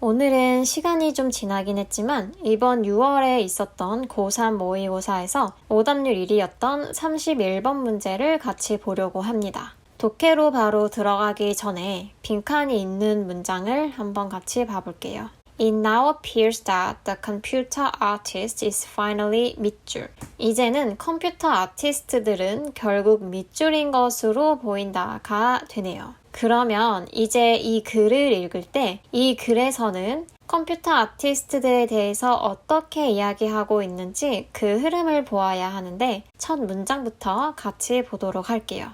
오늘은 시간이 좀 지나긴 했지만 이번 6월에 있었던 고3 모의고사에서 오답률 1위였던 31번 문제를 같이 보려고 합니다. 독해로 바로 들어가기 전에 빈칸이 있는 문장을 한번 같이 봐볼게요. It now appears that the computer artist is finally 밑줄. 이제는 컴퓨터 아티스트들은 결국 밑줄인 것으로 보인다가 되네요. 그러면 이제 이 글을 읽을 때 이 글에서는 컴퓨터 아티스트들에 대해서 어떻게 이야기하고 있는지 그 흐름을 보아야 하는데 첫 문장부터 같이 보도록 할게요.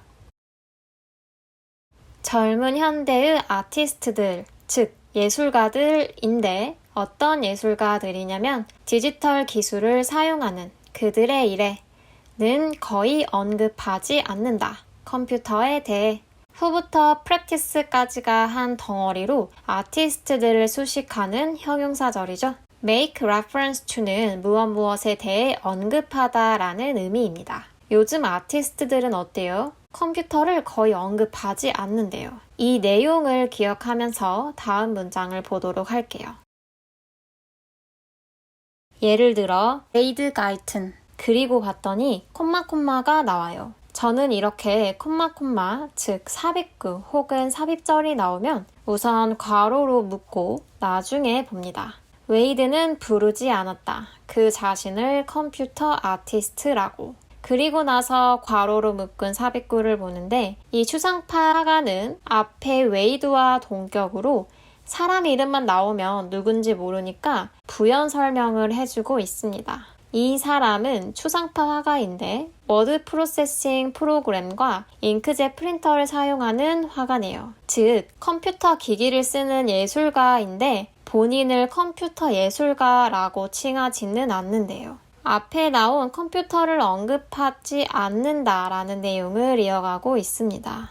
젊은 현대의 아티스트들, 즉 예술가들인데 어떤 예술가들이냐면 디지털 기술을 사용하는 그들의 일에는 거의 언급하지 않는다. 컴퓨터에 대해 후부터 프랙티스까지가 한 덩어리로 아티스트들을 수식하는 형용사절이죠. make reference to는 무엇에 대해 언급하다라는 의미입니다. 요즘 아티스트들은 어때요? 컴퓨터를 거의 언급하지 않는데요. 이 내용을 기억하면서 다음 문장을 보도록 할게요. 예를 들어 레이드 가이튼 그리고 봤더니 콤마가 나와요. 저는 이렇게 콤마 즉 삽입구 혹은 삽입절이 나오면 우선 괄호로 묶고 나중에 봅니다. 웨이드는 부르지 않았다. 그 자신을 컴퓨터 아티스트라고. 그리고 나서 괄호로 묶은 삽입구를 보는데 이 추상파 화가는 앞에 웨이드와 동격으로 사람 이름만 나오면 누군지 모르니까 부연 설명을 해주고 있습니다. 이 사람은 추상파 화가인데 워드 프로세싱 프로그램과 잉크젯 프린터를 사용하는 화가네요. 즉 컴퓨터 기기를 쓰는 예술가인데 본인을 컴퓨터 예술가라고 칭하지는 않는데요. 앞에 나온 컴퓨터를 언급하지 않는다라는 내용을 이어가고 있습니다.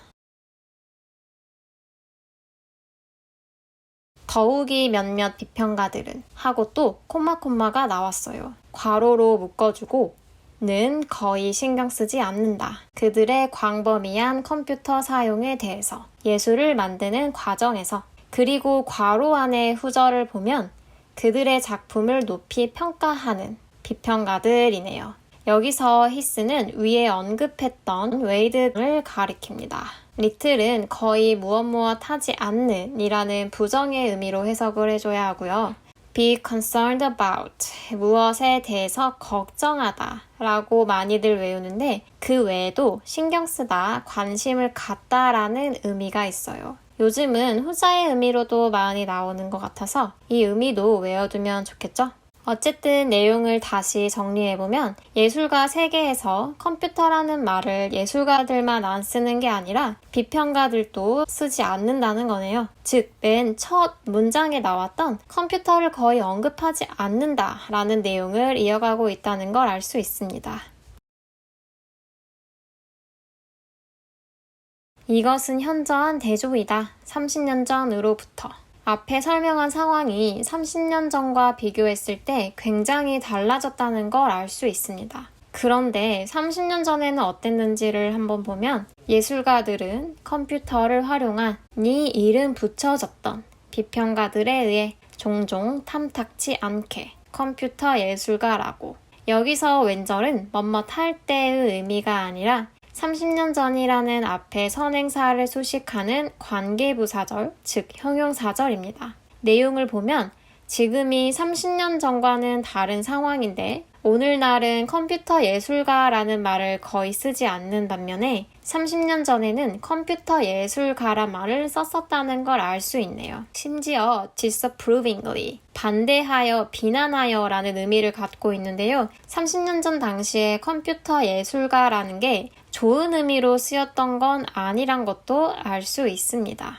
더욱이 몇몇 비평가들은 하고 또 콤마가 나왔어요. 괄호로 묶어주고 는 거의 신경 쓰지 않는다. 그들의 광범위한 컴퓨터 사용에 대해서 예술을 만드는 과정에서 그리고 괄호 안의 후절을 보면 그들의 작품을 높이 평가하는 비평가들이네요. 여기서 히스는 위에 언급했던 웨이드를 가리킵니다. 리틀은 거의 무엇 하지 않는 이라는 부정의 의미로 해석을 해줘야 하고요. be concerned about 무엇에 대해서 걱정하다 라고 많이들 외우는데 그 외에도 신경 쓰다, 관심을 갖다 라는 의미가 있어요. 요즘은 후자의 의미로도 많이 나오는 것 같아서 이 의미도 외워두면 좋겠죠? 어쨌든 내용을 다시 정리해보면 예술가 세계에서 컴퓨터라는 말을 예술가들만 안 쓰는 게 아니라 비평가들도 쓰지 않는다는 거네요. 즉, 맨 첫 문장에 나왔던 컴퓨터를 거의 언급하지 않는다라는 내용을 이어가고 있다는 걸 알 수 있습니다. 이것은 현저한 대조이다. 30년 전으로부터. 앞에 설명한 상황이 30년 전과 비교했을 때 굉장히 달라졌다는 걸 알 수 있습니다. 그런데 30년 전에는 어땠는지를 한번 보면 예술가들은 컴퓨터를 활용한 네 이름 붙여졌던 비평가들에 의해 종종 탐탁치 않게 컴퓨터 예술가라고. 여기서 왼절은 뭐뭇 할 때의 의미가 아니라 30년 전이라는 앞에 선행사를 수식하는 관계부사절, 즉 형용사절입니다. 내용을 보면 지금이 30년 전과는 다른 상황인데 오늘날은 컴퓨터 예술가라는 말을 거의 쓰지 않는 반면에 30년 전에는 컴퓨터 예술가란 말을 썼었다는 걸 알 수 있네요. 심지어 disapprovingly, 반대하여, 비난하여 라는 의미를 갖고 있는데요. 30년 전 당시에 컴퓨터 예술가라는 게 좋은 의미로 쓰였던 건 아니란 것도 알 수 있습니다.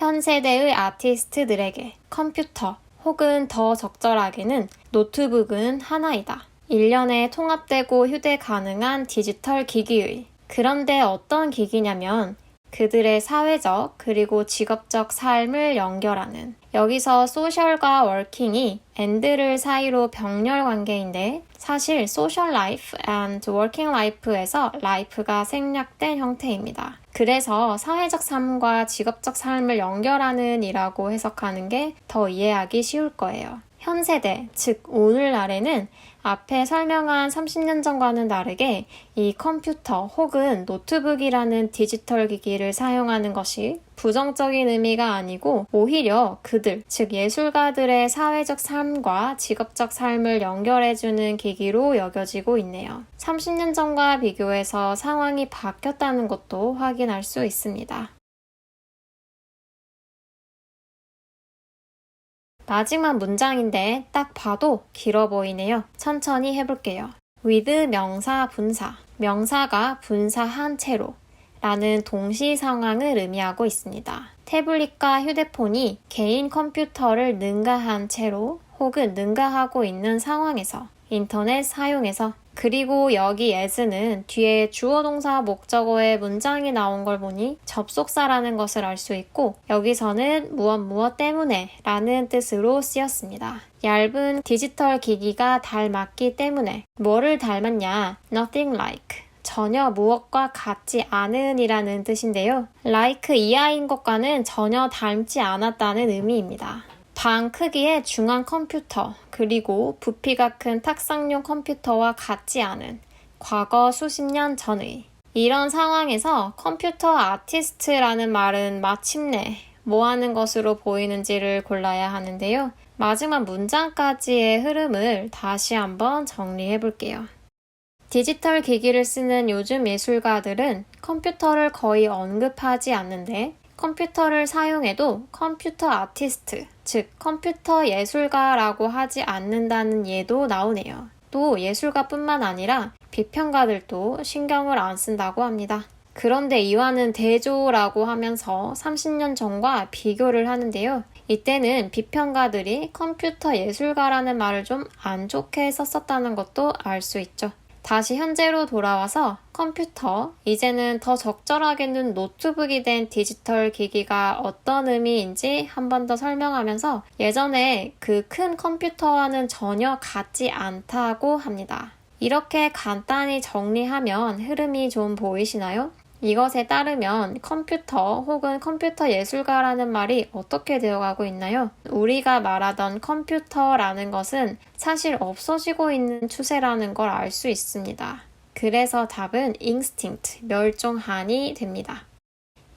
현 세대의 아티스트들에게 컴퓨터 혹은 더 적절하게는 노트북은 하나이다. 1년에 통합되고 휴대 가능한 디지털 기기의. 그런데 어떤 기기냐면 그들의 사회적 그리고 직업적 삶을 연결하는 여기서 소셜과 워킹이 and를 사이로 병렬 관계인데 사실 social life and working life에서 life가 생략된 형태입니다. 그래서 사회적 삶과 직업적 삶을 연결하는 이라고 해석하는 게 더 이해하기 쉬울 거예요. 현 세대, 즉 오늘날에는 앞에 설명한 30년 전과는 다르게 이 컴퓨터 혹은 노트북이라는 디지털 기기를 사용하는 것이 부정적인 의미가 아니고 오히려 그들, 즉 예술가들의 사회적 삶과 직업적 삶을 연결해주는 기기로 여겨지고 있네요. 30년 전과 비교해서 상황이 바뀌었다는 것도 확인할 수 있습니다. 마지막 문장인데 딱 봐도 길어 보이네요. 천천히 해볼게요. with 명사 분사, 명사가 분사한 채로 라는 동시 상황을 의미하고 있습니다. 태블릿과 휴대폰이 개인 컴퓨터를 능가한 채로 혹은 능가하고 있는 상황에서 인터넷 사용에서 그리고 여기 as는 뒤에 주어 동사 목적어의 문장이 나온 걸 보니 접속사라는 것을 알 수 있고 여기서는 무엇 때문에 라는 뜻으로 쓰였습니다. 얇은 디지털 기기가 닮았기 때문에 뭐를 닮았냐? Nothing like. 전혀 무엇과 같지 않은 이라는 뜻인데요. like 이하인 것과는 전혀 닮지 않았다는 의미입니다. 방 크기의 중앙 컴퓨터 그리고 부피가 큰 탁상용 컴퓨터와 같지 않은 과거 수십 년 전의 이런 상황에서 컴퓨터 아티스트라는 말은 마침내 뭐 하는 것으로 보이는지를 골라야 하는데요. 마지막 문장까지의 흐름을 다시 한번 정리해 볼게요. 디지털 기기를 쓰는 요즘 예술가들은 컴퓨터를 거의 언급하지 않는데 컴퓨터를 사용해도 컴퓨터 아티스트, 즉 컴퓨터 예술가라고 하지 않는다는 예도 나오네요. 또 예술가뿐만 아니라 비평가들도 신경을 안 쓴다고 합니다. 그런데 이와는 대조라고 하면서 30년 전과 비교를 하는데요. 이때는 비평가들이 컴퓨터 예술가라는 말을 좀 안 좋게 썼었다는 것도 알 수 있죠. 다시 현재로 돌아와서 컴퓨터, 이제는 더 적절하게는 노트북이 된 디지털 기기가 어떤 의미인지 한 번 더 설명하면서 예전에 그 큰 컴퓨터와는 전혀 같지 않다고 합니다. 이렇게 간단히 정리하면 흐름이 좀 보이시나요? 이것에 따르면 컴퓨터 혹은 컴퓨터 예술가라는 말이 어떻게 되어가고 있나요? 우리가 말하던 컴퓨터라는 것은 사실 없어지고 있는 추세라는 걸 알 수 있습니다. 그래서 답은 instinct, 멸종한이 됩니다.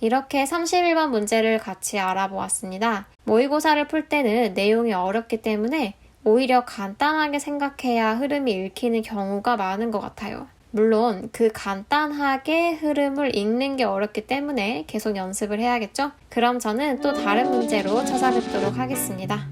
이렇게 31번 문제를 같이 알아보았습니다. 모의고사를 풀 때는 내용이 어렵기 때문에 오히려 간단하게 생각해야 흐름이 읽히는 경우가 많은 것 같아요. 물론 그 간단하게 흐름을 읽는 게 어렵기 때문에 계속 연습을 해야겠죠? 그럼 저는 또 다른 문제로 찾아뵙도록 하겠습니다.